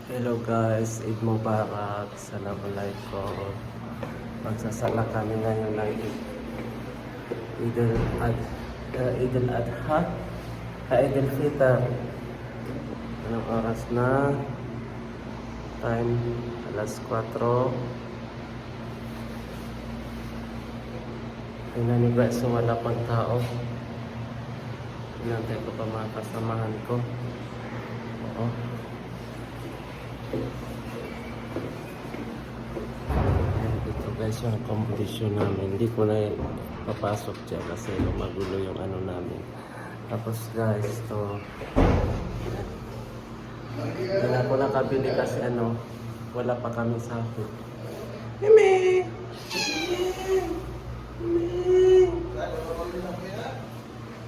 Hello guys, Eid Mubarak. Assalamualaikum. Magsasala kami ngayon ng Eid al-Adha, Eid al-Fitr. Anong oras na? Time alas 4. Tingnan niyo guys, so wala pang tao. Hinantay ko pa mga kasamahan ko. Oo. Ito guys yung accommodation namin. Hindi ko na papasok dyan kasi magulo yung ano namin. Tapos guys, ito hindi na ako nakabili kasi ano, wala pa kami sahod. Mimi!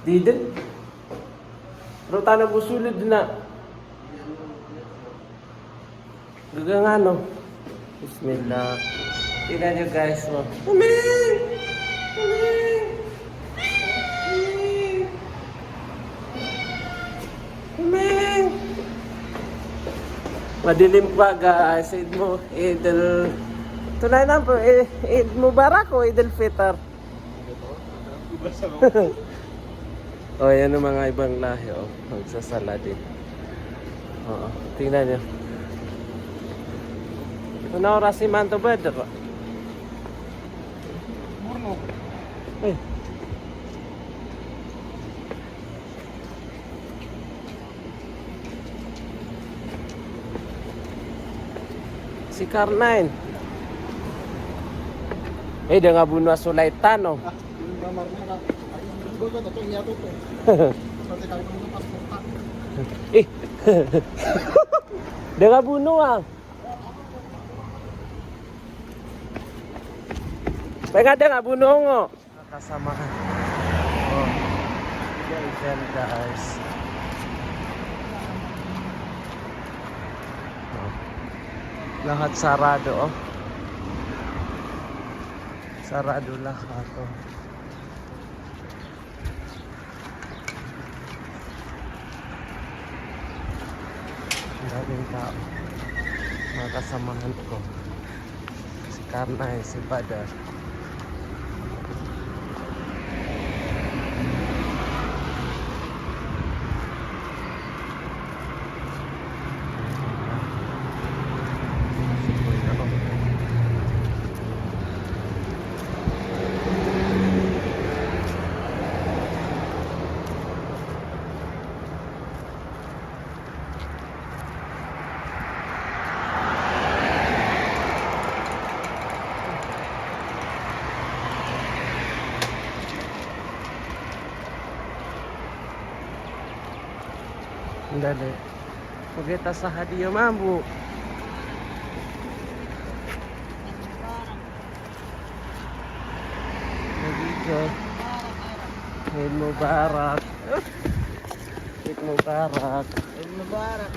Dide? Pero tanong mo sulod na. Gaga nga no. Bismillah. Tingnan nyo guys. Oh. Uming! Uming! Uming! Madilim pa guys. Eid mo. Eid al... Tunay na po. Eid Mubarak o Eid al-Fitr? Oh, yan ang mga ibang lahi. Oh. Magsasala din. Oo. Tingnan nyo. Una oras si Manto Bedro. Eh. Si Carnine. Dia nga buno Sulaitan no. Dia nga buno ah. Pengen nga bunong oh. Kasamahan. Oh. Yan guys. Oh. Lahat sarado oh. Sarado lahat oh. Ang daming tao. Mga kasamahan ko. Si Karnay, si Badar. Dali. Pagkita sa hadiah mambu. Nagito. Eid Mubarak. Eid Mubarak. Eid Mubarak.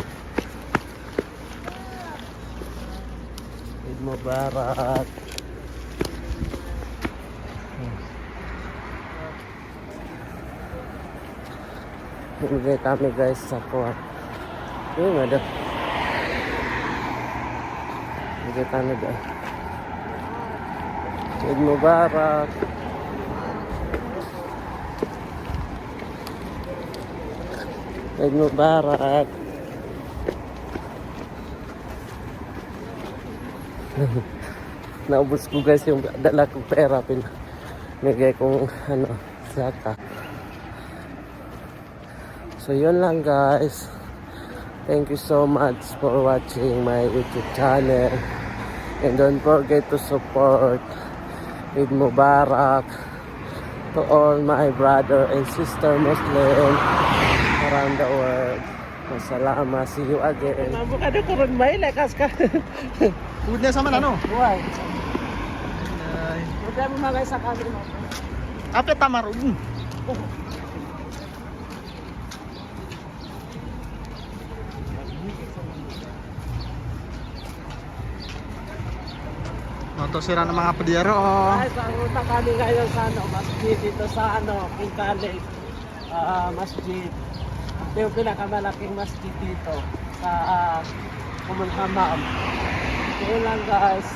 Eid Mubarak. Bigay kami guys sa kuha. Yung ada. Bigay kami guys. Eid Mubarak. Eid Mubarak. Naubos ko guys yung dala kong pera. Pinigay kong ano, saka. So yun lang guys. Thank you so much for watching my YouTube channel. And don't forget to support Eid Mubarak to all my brother and sister Muslim around the world. Masalamat. See you again. Ada kurun may lekas ka. Udah sama ano? Why? Udah mo magay sa kami mo. Apa tamarun? Moto sira ng mga padiyaro. Ay, papunta kami ngayon sa ano, masjid dito sa ano, King Khalid masjid. Ito yung pinakamalaking masjid dito sa Kumanhamam. Yun lang guys.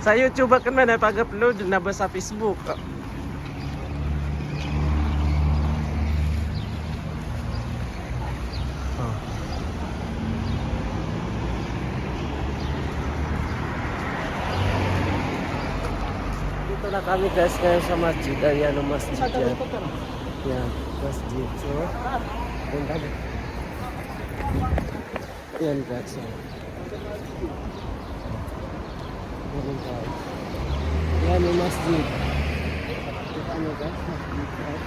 Sa YouTube kan man pag-upload na ba sa Facebook? Oh. Dito na kami guys ngayon sa masjid. Ayan ang masjid yan. Yan, masjid. So, yan kami. Yan guys. So. Yan guys. Yan yung masjid. Ano guys? Masjid guys.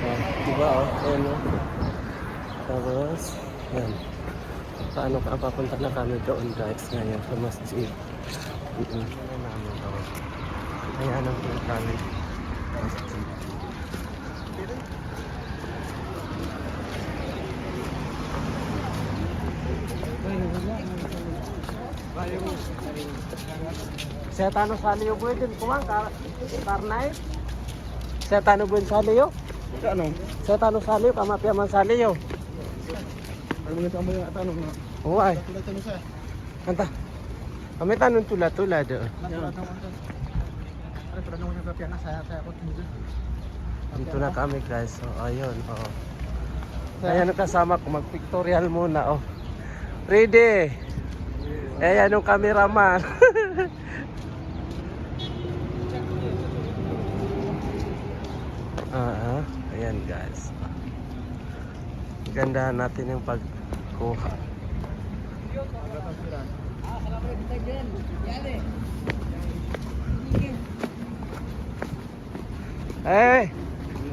Oh, diba oh? Ayan oh. Tapos, yan. Paano ka? Papunta na kami doon guys ngayon sa masjid. Ayan namin doon. Ayan ang kami. Masjid. Saya tanong sa liyo po din kumang karnay. Saya tanong po sa liyo. Ano? Saya tanong sa liyo kamapiaman sa liyo. Ano mga tamo yung tanong na? Uy, Tanong sa. anta. Kami tanong tula-tula do. Ano pala nung nagpapian na saya ko tingin. Dito na kami guys. So ayun, oh. Ayan ang kasama ko mag-pictorial muna, oh. Ready. Ayan yung cameraman. Ayan guys. Gandahan natin yung pagkuha. Eh,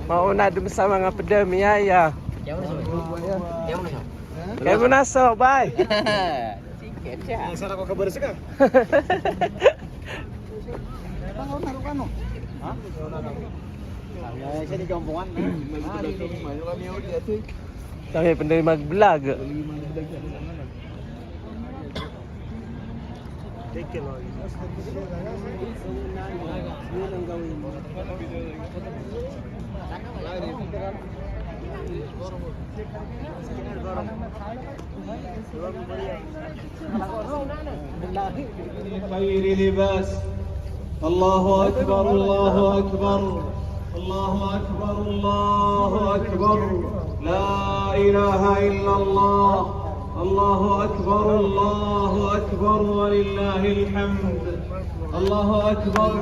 mauna dun sa mga pedemiyaya. Kayo mo na so, bye. Sarap ko kabar ka. Tango na ro kano. Ha? Ay, sa kampungan. Mayo kami uli ato. Kami pandai mag-vlog. Take it long. خير لباس الله أكبر الله أكبر الله أكبر الله أكبر لا إله إلا الله الله أكبر الله أكبر ولله الحمد الله أكبر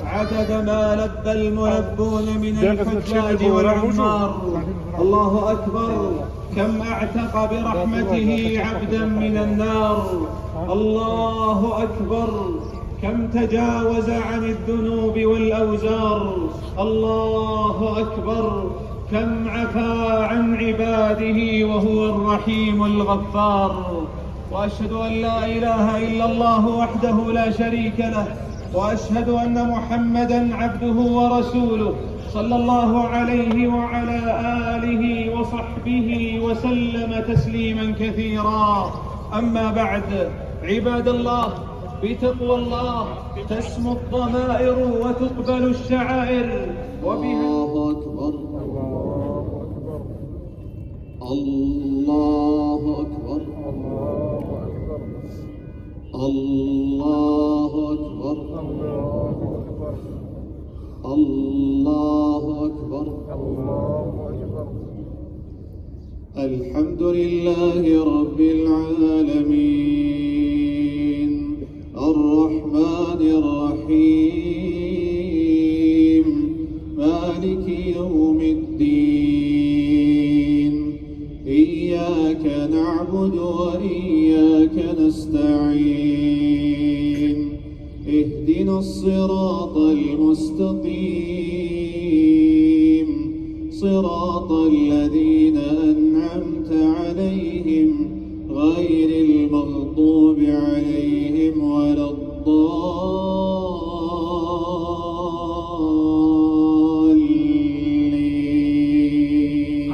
عدد ما لبى الملبون من الحجاج والعمار الله أكبر كم أعتق برحمته عبدا من النار الله أكبر كم تجاوز عن الذنوب والأوزار الله أكبر كم عفا عن عباده وهو الرحيم الغفار وأشهد أن لا إله إلا الله وحده لا شريك له وأشهد أن محمدا عبده ورسوله صلى الله عليه وعلى آله وصحبه وسلم تسليما كثيرا أما بعد عباد الله بتقوى الله تسمو الضمائر وتقبل الشعائر وبها الله أكبر الله أكبر الله أكبر الله أكبر الحمد لله رب العالمين الرحمن الرحيم مالك يوم الدين إياك نعبد وإياك نستعين اهدنا الصراط المستقيم صراط الذين أنعمت عليهم غير المغضوب عليهم ولا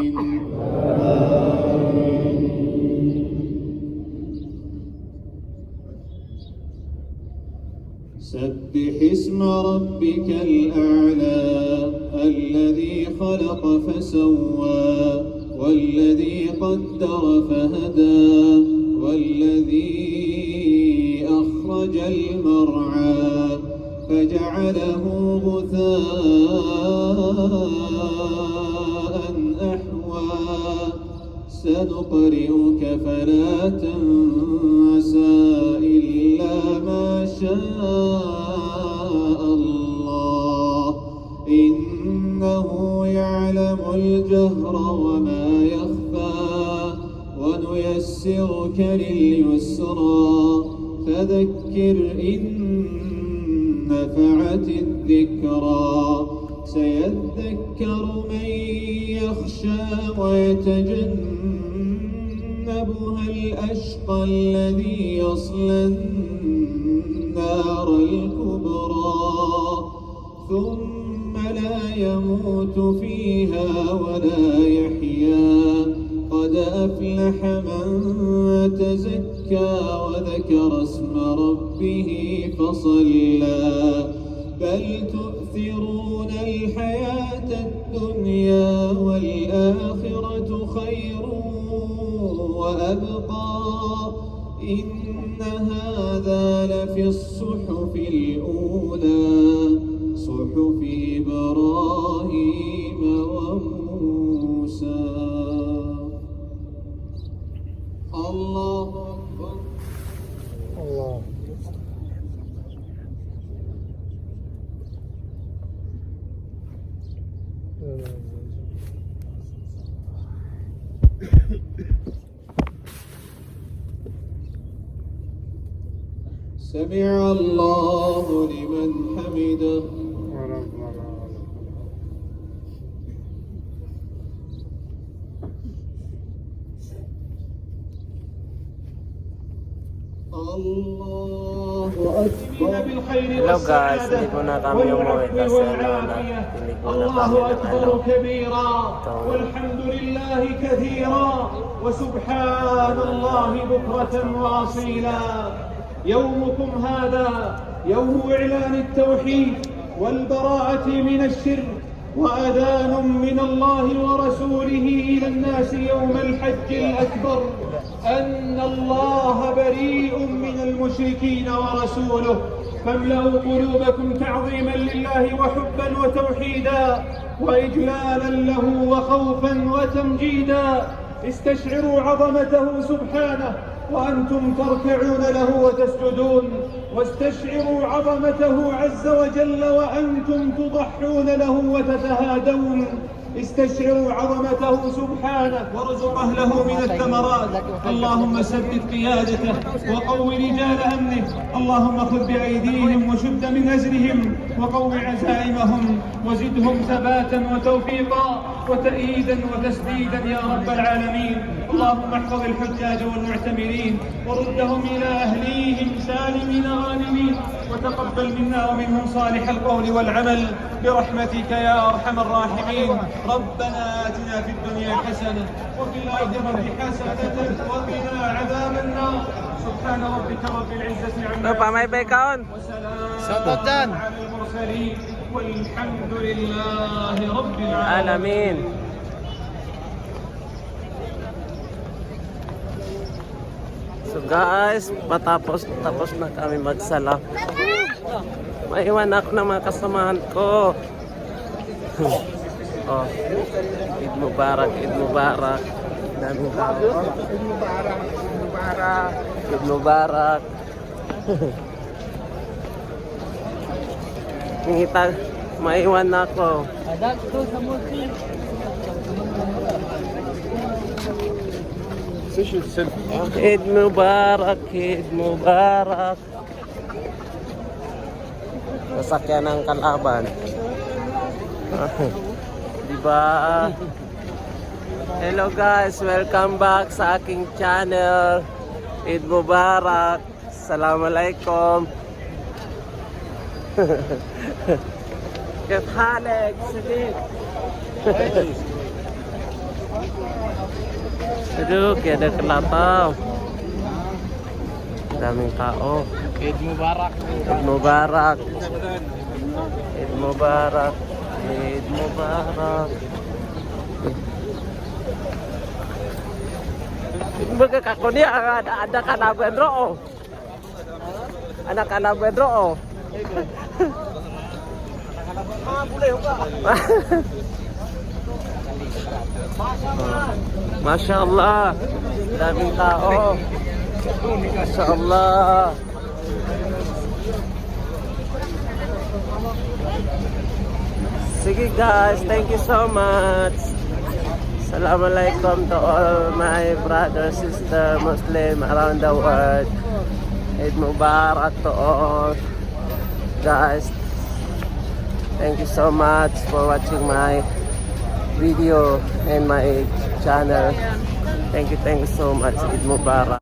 الضالين سبح اسم ربك الأعلى خلق فسوى والذي قدر فهدى والذي أخرج المرعى فجعله غثاء أحوى سنقرئك فلا تنسى إلا ما شاء الله إنه يعلم الجهر وما يخفى ونيسرك لليسرى فذكر إن نفعت الذكرى سيذكر من يخشى ويتجنبها الأشقى الذي يصلى النار الكبرى ثم لا يموت فيها ولا يحيا قد أفلح من تزكى وذكر اسم ربه فصلى بل تؤثرون الحياة الدنيا والآخرة خير وأبقى إن هذا لفي الصحف الأولى صحف إبراهيم وموسى الله أكبر Allah. سمع الله لمن حمده الله أكبر Hello guys, hindi po na kami umuwi kasi hindi po na kami الله أكبر كبيرا والحمد لله كثيرا وسبحان الله بكرة وأصيلا يومكم هذا يوم إعلان التوحيد والبراءة من الشرك وأذان من الله ورسوله إلى الناس يوم الحج الأكبر أن الله بريء من المشركين ورسوله فاملأوا قلوبكم تعظيما لله وحبا وتوحيدا وإجلالا له وخوفا وتمجيدا استشعروا عظمته سبحانه وأنتم تركعون له وتسجدون واستشعروا عظمته عز وجل وأنتم تضحون له وتتهادون استشعروا عظمته سبحانه وارزق أهله من الثمرات اللهم ثبت قيادته وقو رجال أمنه اللهم خذ بأيديهم وشد من أزرهم وقو عزائمهم وزدهم ثباتا وتوفيقا وتأييدا وتسديدا يا رب العالمين اللهم احفظ الحجاج والمعتمرين وردهم إلى أهليهم سالمين غانمين وتقبل منا ومنهم صالح القول والعمل برحمتك يا أرحم الراحمين ربنا آتنا في الدنيا حسنة وفي الآخرة حسنة وقنا عذاب النار سبحان ربك رب العزة عما يصفون وسلام على المرسلين والحمد لله رب العالمين. So guys, tapos na kami magsala. Maiwan ako ng mga kasamahan ko. Oh, Eid Mubarak, Eid Mubarak. Daming tao. Eid Mubarak, Eid Mubarak. Eid Mubarak. Ngita, maiwan na ako. Adak to sa multi. Eid Mubarak, Eid Mubarak. Sasakyan ng kalaban. Diba? Hello guys, welcome back sa aking channel. Eid Mubarak. Assalamualaikum. كيف حالك صديق؟ Aduh, kayak ada kelapa. Daming tao. Eid Mubarak. Eid Mubarak. Eid Mubarak. Eid Mubarak. Baga kako niya, ada ka na Pedro, oh. Anak ka na Pedro, oh. Masya Allah, daming tao. Masya Allah. Sige guys, thank you so much. Assalamualaikum to all my brother, sister, Muslim around the world. Eid Mubarak to all. Guys, thank you so much for watching my video and my channel. Thank you so much. Eid Mubarak.